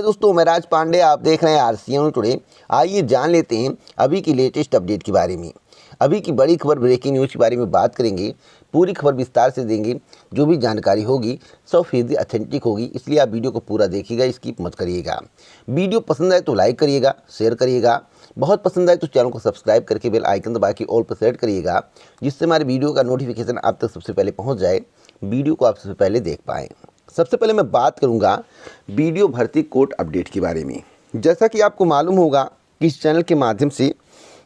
दोस्तों, मैं राज पांडे, आप देख रहे हैं आरसीएन टुडे। आइए जान लेते हैं अभी की लेटेस्ट अपडेट के बारे में। अभी की बड़ी खबर, ब्रेकिंग न्यूज़ के बारे में बात करेंगे। पूरी खबर विस्तार से देंगे। जो भी जानकारी होगी 100% ऑथेंटिक होगी, इसलिए आप वीडियो को पूरा देखिएगा, स्किप मत करिएगा। वीडियो पसंद आए तो लाइक करिएगा, शेयर करिएगा। बहुत पसंद आए तो चैनल को सब्सक्राइब करके बेल आइकन दबा के ऑल पर सेट करिएगा, जिससे हमारे वीडियो का नोटिफिकेशन आप तक सबसे पहले पहुँच जाए, वीडियो को आप सबसे पहले देख पाएँ। सबसे पहले मैं बात करूंगा वीडियो भर्ती कोर्ट अपडेट के बारे में। जैसा कि आपको मालूम होगा कि इस चैनल के माध्यम से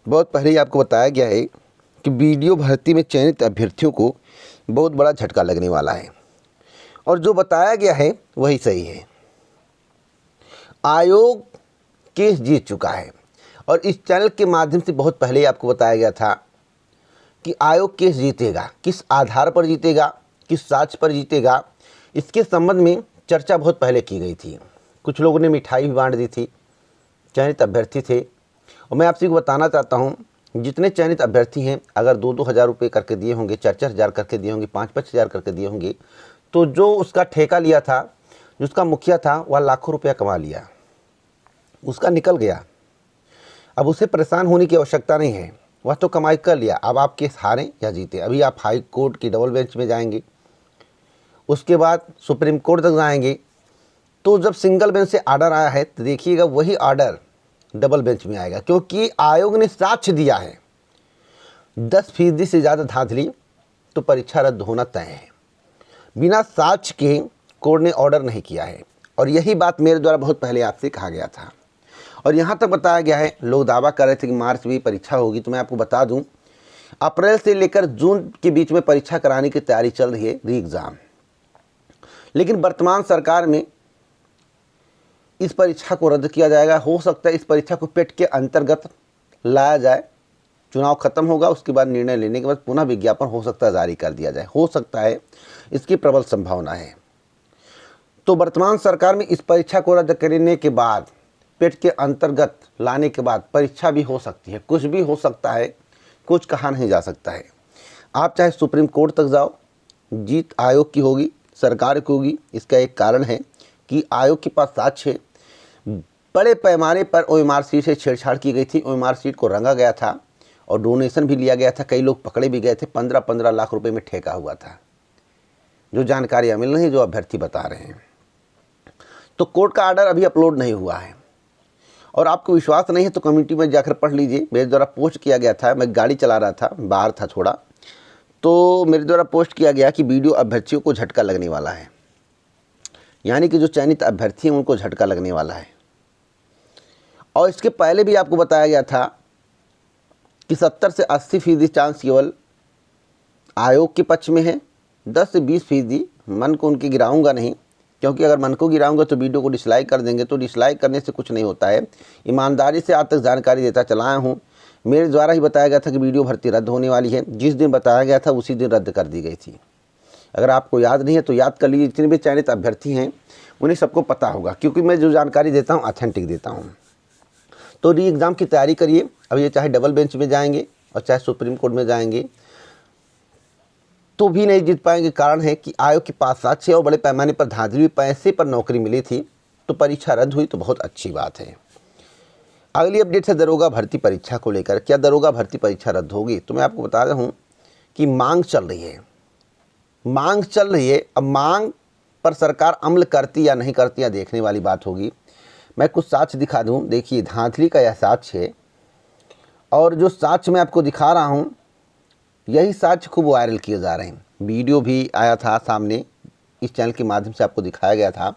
बहुत पहले ही आपको बताया गया है कि वीडियो भर्ती में चयनित अभ्यर्थियों को बहुत बड़ा झटका लगने वाला है, और जो बताया गया है वही सही है। आयोग केस जीत चुका है, और इस चैनल के माध्यम से बहुत पहले ही आपको बताया गया था कि आयोग केस जीतेगा। किस आधार पर जीतेगा, किस साक्ष्य पर जीतेगा, इसके संबंध में चर्चा बहुत पहले की गई थी। कुछ लोगों ने मिठाई भी बांट दी थी, चयनित अभ्यर्थी थे। और मैं आपसे बताना चाहता हूं, जितने चयनित अभ्यर्थी हैं, अगर 2-2 हज़ार रुपये करके दिए होंगे, 4-4 हज़ार करके दिए होंगे, 5-5 हज़ार करके दिए होंगे, तो जो उसका ठेका लिया था, जो उसका मुखिया था, वह लाखों रुपया कमा लिया, उसका निकल गया। अब उसे परेशान होने की आवश्यकता नहीं है, वह तो कमाई कर लिया। अब आप केस हारें या जीते, अभी आप हाई कोर्ट की डबल बेंच में जाएंगे, उसके बाद सुप्रीम कोर्ट तक जाएंगे। तो जब सिंगल बेंच से ऑर्डर आया है तो देखिएगा वही ऑर्डर डबल बेंच में आएगा, क्योंकि आयोग ने साक्ष्य दिया है। 10% से ज़्यादा धांधली तो परीक्षा रद्द होना तय है। बिना साक्ष्य के कोर्ट ने ऑर्डर नहीं किया है, और यही बात मेरे द्वारा बहुत पहले आपसे कहा गया था। और यहाँ तक बताया गया है, लोग दावा कर रहे थे कि मार्च में परीक्षा होगी, तो मैं आपको बता दूँ अप्रैल से लेकर जून के बीच में परीक्षा कराने की तैयारी चल रही है, री एग्ज़ाम। लेकिन वर्तमान सरकार में इस परीक्षा को रद्द किया जाएगा। हो सकता है इस परीक्षा को पेट के अंतर्गत लाया जाए। चुनाव खत्म होगा, उसके बाद निर्णय लेने के बाद पुनः विज्ञापन हो सकता है जारी कर दिया जाए, हो सकता है, इसकी प्रबल संभावना है। तो वर्तमान सरकार में इस परीक्षा को रद्द करने के बाद, पेट के अंतर्गत लाने के बाद परीक्षा भी हो सकती है, कुछ भी हो सकता है, कुछ कहा नहीं जा सकता है। आप चाहे सुप्रीम कोर्ट तक जाओ, जीत आयोग की होगी, सरकार की होगी। इसका एक कारण है कि आयोग के पास साक्ष्य है। बड़े पैमाने पर ओएमआर सीट से छेड़छाड़ की गई थी, ओएमआर सीट को रंगा गया था और डोनेशन भी लिया गया था। कई लोग पकड़े भी गए थे, 15-15 लाख रुपए में ठेका हुआ था, जो जानकारियां मिल रही हैं, जो अभ्यर्थी बता रहे हैं। तो कोर्ट का ऑर्डर अभी अपलोड नहीं हुआ है, और आपको विश्वास नहीं है तो कम्युनिटी में जाकर पढ़ लीजिए। मेरे द्वारा पोस्ट किया गया था, मैं गाड़ी चला रहा था, बाहर था थोड़ा, तो मेरे द्वारा पोस्ट किया गया कि वीडियो अभ्यर्थियों को झटका लगने वाला है, यानी कि जो चयनित अभ्यर्थी हैं उनको झटका लगने वाला है। और इसके पहले भी आपको बताया गया था कि 70 से 80% चांस केवल आयोग के पक्ष में है, 10 से 20% मन को उनके गिराऊंगा नहीं, क्योंकि अगर मन को गिराऊंगा तो वीडियो को डिसलाइक कर देंगे, तो डिसलाइक करने से कुछ नहीं होता है। ईमानदारी से आप तक जानकारी देता चला आया हूँ। मेरे द्वारा ही बताया गया था कि वीडियो भर्ती रद्द होने वाली है, जिस दिन बताया गया था उसी दिन रद्द कर दी गई थी। अगर आपको याद नहीं है तो याद कर लीजिए, जितने भी चयनित अभ्यर्थी हैं उन्हें सबको पता होगा, क्योंकि मैं जो जानकारी देता हूँ ऑथेंटिक देता हूँ। तो री एग्ज़ाम की तैयारी करिए। अब ये चाहे डबल बेंच में जाएंगे और चाहे सुप्रीम कोर्ट में जाएंगे तो भी नहीं जीत पाएंगे। कारण है कि आयोग के पास साक्ष्य और बड़े पैमाने पर धांधली, पैसे पर नौकरी मिली थी, तो परीक्षा रद्द हुई तो बहुत अच्छी बात है। अगली अपडेट है दरोगा भर्ती परीक्षा को लेकर। क्या दरोगा भर्ती परीक्षा रद्द होगी? तो मैं आपको बता रहा हूँ कि मांग चल रही है, मांग चल रही है। अब मांग पर सरकार अमल करती या नहीं करती, या देखने वाली बात होगी। मैं कुछ साक्ष्य दिखा दूं। देखिए, धांधली का यह साक्ष्य है, और जो साक्ष्य मैं आपको दिखा रहा हूं, यही साक्ष्य खूब वायरल किए जा रहे हैं। वीडियो भी आया था सामने, इस चैनल के माध्यम से आपको दिखाया गया था।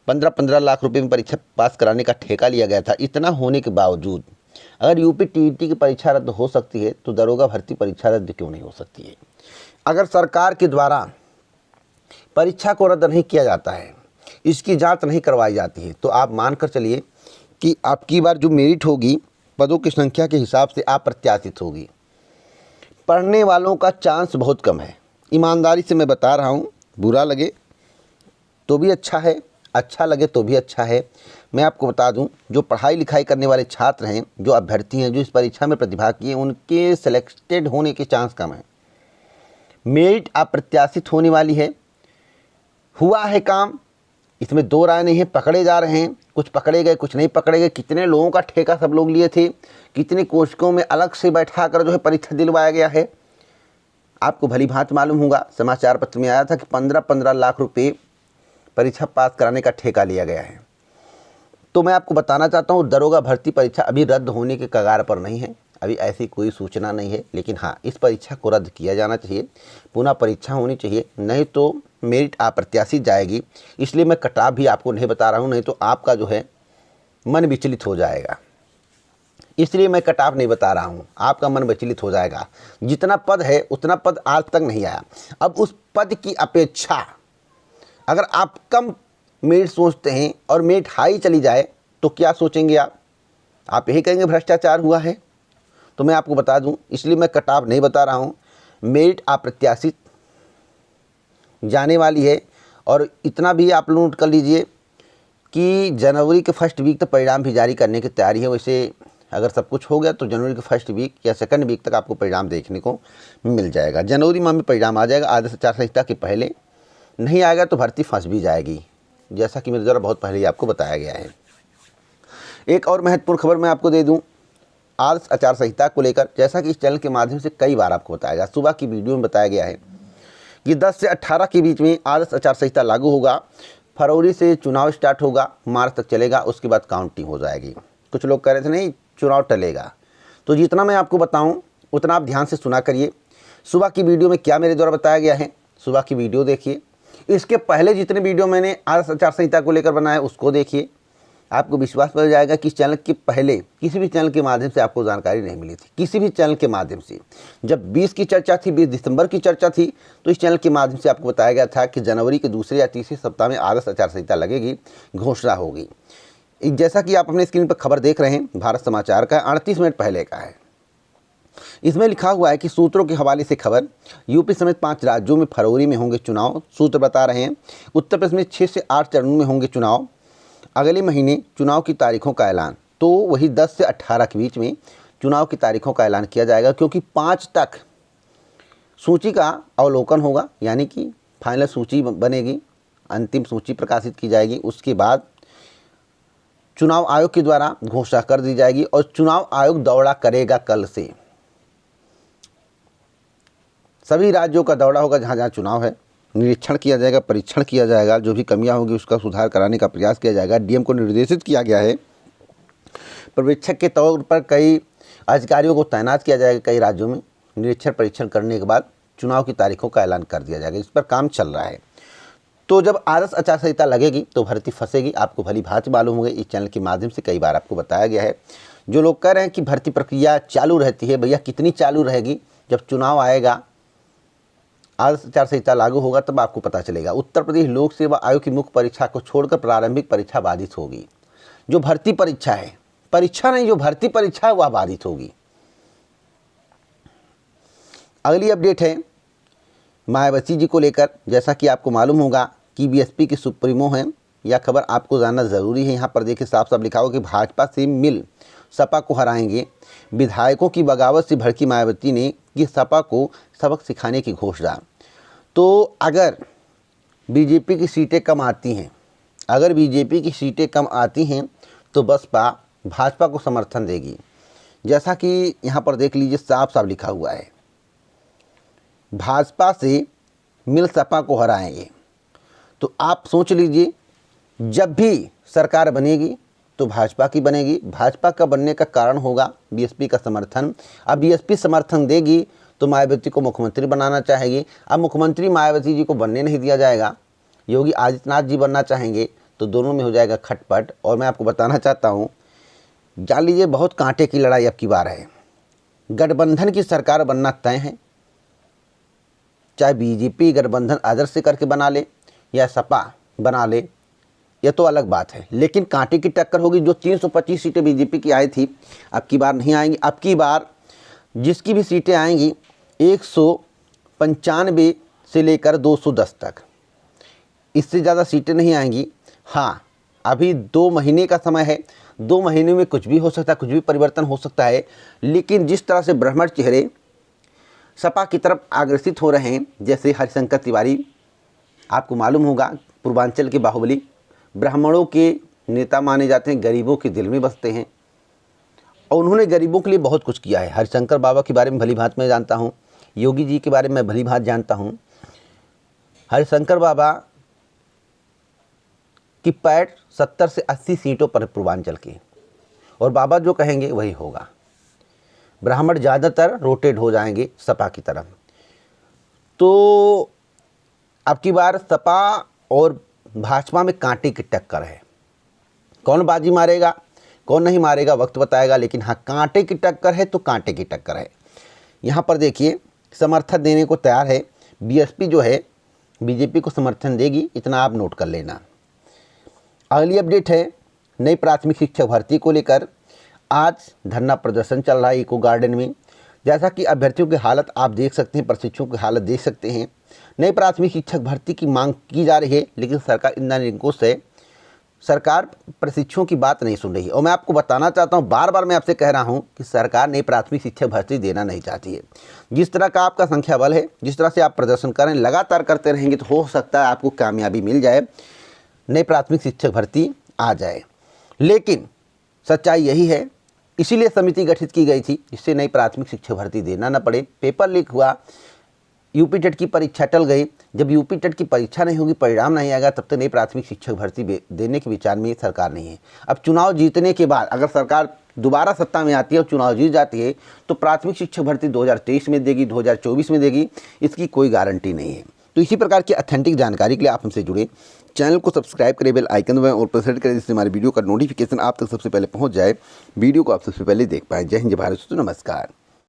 15-15 लाख रुपए में परीक्षा पास कराने का ठेका लिया गया था। इतना होने के बावजूद अगर यूपी टीईटी की परीक्षा रद्द हो सकती है, तो दरोगा भर्ती परीक्षा रद्द क्यों नहीं हो सकती है? अगर सरकार के द्वारा परीक्षा को रद्द नहीं किया जाता है, इसकी जांच नहीं करवाई जाती है, तो आप मानकर चलिए कि आपकी बार जो मेरिट होगी, पदों की संख्या के हिसाब से अप्रत्याशित होगी। पढ़ने वालों का चांस बहुत कम है। ईमानदारी से मैं बता रहा हूँ, बुरा लगे तो भी अच्छा है, अच्छा लगे तो भी अच्छा है। मैं आपको बता दूं, जो पढ़ाई लिखाई करने वाले छात्र हैं, जो अभ्यर्थी हैं, जो इस परीक्षा में प्रतिभाग किए, उनके सिलेक्टेड होने के चांस कम है। मेरिट अप्रत्याशित होने वाली है। हुआ है काम इसमें दो राय नहीं है, पकड़े जा रहे हैं, कुछ पकड़े गए कुछ नहीं पकड़े गए। कितने लोगों का ठेका सब लोग लिए थे, कितने कोशिकों में अलग से बैठा कर जो है परीक्षा दिलवाया गया है, आपको भली भांति मालूम होगा। समाचार पत्र में आया था कि 15-15 लाख रुपए परीक्षा पास कराने का ठेका लिया गया है। तो मैं आपको बताना चाहता हूँ, दरोगा भर्ती परीक्षा अभी रद्द होने के कगार पर नहीं है, अभी ऐसी कोई सूचना नहीं है। लेकिन हाँ, इस परीक्षा को रद्द किया जाना चाहिए, पुनः परीक्षा होनी चाहिए, नहीं तो मेरिट अप्रत्याशित जाएगी। इसलिए मैं कटाव भी आपको नहीं बता रहा हूँ, नहीं तो आपका जो है मन विचलित हो जाएगा। इसलिए मैं कटाव नहीं बता रहा हूँ, आपका मन विचलित हो जाएगा। जितना पद है उतना पद आज तक नहीं आया। अब उस पद की अपेक्षा अगर आप कम मेरिट सोचते हैं और मेरिट हाई चली जाए तो क्या सोचेंगे आप यही कहेंगे भ्रष्टाचार हुआ है। तो मैं आपको बता दूं, इसलिए मैं कटाव नहीं बता रहा हूं, मेरिट अप्रत्याशित जाने वाली है। और इतना भी आप नोट कर लीजिए कि जनवरी के फर्स्ट वीक तक परिणाम भी जारी करने की तैयारी है। वैसे अगर सब कुछ हो गया तो जनवरी के फर्स्ट वीक या सेकंड वीक तक आपको परिणाम देखने को मिल जाएगा। जनवरी माह में परिणाम आ जाएगा, आदर्श आचार संहिता के पहले। नहीं आएगा तो भर्ती फंस भी जाएगी, जैसा कि मेरे द्वारा बहुत पहले ही आपको बताया गया है। एक और महत्वपूर्ण खबर मैं आपको दे दूं आदर्श आचार संहिता को लेकर, जैसा कि इस चैनल के माध्यम से कई बार आपको बताया गया, सुबह की वीडियो में बताया गया है कि 10 से 18 के बीच में आदर्श आचार संहिता लागू होगा। फरवरी से चुनाव स्टार्ट होगा, मार्च तक चलेगा, उसके बाद काउंटिंग हो जाएगी। कुछ लोग कह रहे थे नहीं चुनाव टलेगा, तो जितना मैं आपको बताऊं उतना आप ध्यान से सुना करिए। सुबह की वीडियो में क्या मेरे द्वारा बताया गया है, सुबह की वीडियो देखिए। इसके पहले जितने वीडियो मैंने आदर्श आचार संहिता को लेकर बनाया उसको देखिए, आपको विश्वास हो जाएगा कि इस चैनल के पहले किसी भी चैनल के माध्यम से आपको जानकारी नहीं मिली थी। किसी भी चैनल के माध्यम से जब 20 की चर्चा थी, 20 दिसंबर की चर्चा थी, तो इस चैनल के माध्यम से आपको बताया गया था कि जनवरी के दूसरे या तीसरे सप्ताह में आदर्श आचार संहिता लगेगी, घोषणा होगी। जैसा कि आप अपने स्क्रीन पर खबर देख रहे हैं, भारत समाचार का 38 मिनट पहले का है। इसमें लिखा हुआ है कि सूत्रों के हवाले से खबर, यूपी समेत 5 राज्यों में फरवरी में होंगे चुनाव। सूत्र बता रहे हैं उत्तर प्रदेश में 6 से 8 चरणों में होंगे चुनाव। अगले महीने चुनाव की तारीखों का ऐलान, तो वही 10 से 18 के बीच में चुनाव की तारीखों का ऐलान किया जाएगा, क्योंकि 5 तक सूची का अवलोकन होगा, यानी कि फाइनल सूची बनेगी, अंतिम सूची प्रकाशित की जाएगी। उसके बाद चुनाव आयोग के द्वारा घोषणा कर दी जाएगी और चुनाव आयोग दौरा करेगा। कल से सभी राज्यों का दौरा होगा, जहाँ जहाँ चुनाव है, निरीक्षण किया जाएगा, परीक्षण किया जाएगा, जो भी कमियां होंगी उसका सुधार कराने का प्रयास किया जाएगा। डीएम को निर्देशित किया गया है, पर्यवेक्षक के तौर पर कई अधिकारियों को तैनात किया जाएगा कई राज्यों में। निरीक्षण परीक्षण करने के बाद चुनाव की तारीखों का ऐलान कर दिया जाएगा। इस पर काम चल रहा है। तो जब आदर्श आचार संहिता लगेगी तो भर्ती फंसेगी, आपको भली भांति मालूम होगी। इस चैनल के माध्यम से कई बार आपको बताया गया है। जो लोग कह रहे हैं कि भर्ती प्रक्रिया चालू रहती है, भैया कितनी चालू रहेगी, जब चुनाव आएगा, आदर्श आचार संहिता लागू होगा, तब आपको पता चलेगा। उत्तर प्रदेश लोक सेवा आयोग की मुख्य परीक्षा को छोड़कर प्रारंभिक परीक्षा बाधित होगी। जो भर्ती परीक्षा है, परीक्षा नहीं, जो भर्ती परीक्षा है वह बाधित होगी। अगली अपडेट है मायावती जी को लेकर। जैसा कि आपको मालूम होगा कि बीएसपी के सुप्रीमो हैं, यह खबर आपको जानना ज़रूरी है। यहाँ पर देखिए साफ साफ लिखा हो कि भाजपा से मिल सपा को हराएंगे। विधायकों की बगावत से भड़की मायावती ने की सपा को सबक सिखाने की घोषणा। तो अगर बीजेपी की सीटें कम आती हैं, अगर बीजेपी की सीटें कम आती हैं तो बसपा भाजपा को समर्थन देगी। जैसा कि यहाँ पर देख लीजिए साफ साफ लिखा हुआ है, भाजपा से मिल सपा को हराएंगे। तो आप सोच लीजिए, जब भी सरकार बनेगी तो भाजपा की बनेगी। भाजपा का बनने का कारण होगा बीएसपी का समर्थन। अब बीएसपी समर्थन देगी तो मायावती को मुख्यमंत्री बनाना चाहेगी। अब मुख्यमंत्री मायावती जी को बनने नहीं दिया जाएगा, योगी आदित्यनाथ जी बनना चाहेंगे, तो दोनों में हो जाएगा खटपट। और मैं आपको बताना चाहता हूँ, जान लीजिए बहुत कांटे की लड़ाई अब की बार है। गठबंधन की सरकार बनना तय है, चाहे बीजेपी गठबंधन आदर्श से करके बना ले या सपा बना ले, यह तो अलग बात है, लेकिन कांटे की टक्कर होगी। जो 325 सीटें बीजेपी की आई थी, अब की बार नहीं आएंगी। अब की बार जिसकी भी सीटें आएंगी 195 से लेकर 210 तक, इससे ज़्यादा सीटें नहीं आएंगी। हाँ, अभी 2 महीने का समय है, 2 महीने में कुछ भी हो सकता है, कुछ भी परिवर्तन हो सकता है। लेकिन जिस तरह से ब्राह्मण चेहरे सपा की तरफ अग्रसित हो रहे हैं, जैसे हरिशंकर तिवारी, आपको मालूम होगा पूर्वांचल के बाहुबली, ब्राह्मणों के नेता माने जाते हैं, गरीबों के दिल में बसते हैं और उन्होंने गरीबों के लिए बहुत कुछ किया है। हरिशंकर बाबा के बारे में भली भांति मैं जानता हूँ, योगी जी के बारे में भली भांति जानता हूँ। हरिशंकर बाबा की पैठ 70 से 80 सीटों पर पूर्वांचल की, और बाबा जो कहेंगे वही होगा। ब्राह्मण ज़्यादातर रोटेट हो जाएंगे सपा की तरफ। तो अब की बार सपा और भाजपा में कांटे की टक्कर है। कौन बाजी मारेगा कौन नहीं मारेगा वक्त बताएगा, लेकिन हाँ कांटे की टक्कर है तो कांटे की टक्कर है। यहाँ पर देखिए समर्थन देने को तैयार है बीएसपी जो है, बीजेपी को समर्थन देगी, इतना आप नोट कर लेना। अगली अपडेट है नई प्राथमिक शिक्षक भर्ती को लेकर। आज धरना प्रदर्शन चल रहा है इको गार्डन में। जैसा कि अभ्यर्थियों की हालत आप देख सकते हैं, प्रशिक्षुओं की हालत देख सकते हैं। नई प्राथमिक शिक्षक भर्ती की मांग की जा रही है, लेकिन सरकार इतना निरंकुश है, सरकार प्रशिक्षुओं की बात नहीं सुन रही है। और मैं आपको बताना चाहता हूं, बार बार मैं आपसे कह रहा हूं कि सरकार नई प्राथमिक शिक्षक भर्ती देना नहीं चाहती है। जिस तरह का आपका संख्या बल है, जिस तरह से आप प्रदर्शन करें, लगातार करते रहेंगे तो हो सकता है आपको कामयाबी मिल जाए, नई प्राथमिक शिक्षक भर्ती आ जाए। लेकिन सच्चाई यही है, इसीलिए समिति गठित की गई थी जिससे नई प्राथमिक शिक्षक भर्ती देना न पड़े। पेपर लीक हुआ, यूपी टेट की परीक्षा टल गई। जब यूपी टेट की परीक्षा नहीं होगी, परिणाम नहीं आएगा, तब तक नई प्राथमिक शिक्षक भर्ती देने के विचार में सरकार नहीं है। अब चुनाव जीतने के बाद अगर सरकार दोबारा सत्ता में आती है और चुनाव जीत जाती है तो प्राथमिक शिक्षक भर्ती 2023 में देगी, 2024 में देगी, इसकी कोई गारंटी नहीं है। तो इसी प्रकार की ऑथेंटिक जानकारी के लिए आप हमसे जुड़े, चैनल को सब्सक्राइब करें, बेल आइकन दबाएं और प्रेस करें, जिससे हमारी वीडियो का नोटिफिकेशन आप तक सबसे पहले पहुंच जाए, वीडियो को आप सबसे पहले देख पाएं। जय हिंद, जय भारत, नमस्कार।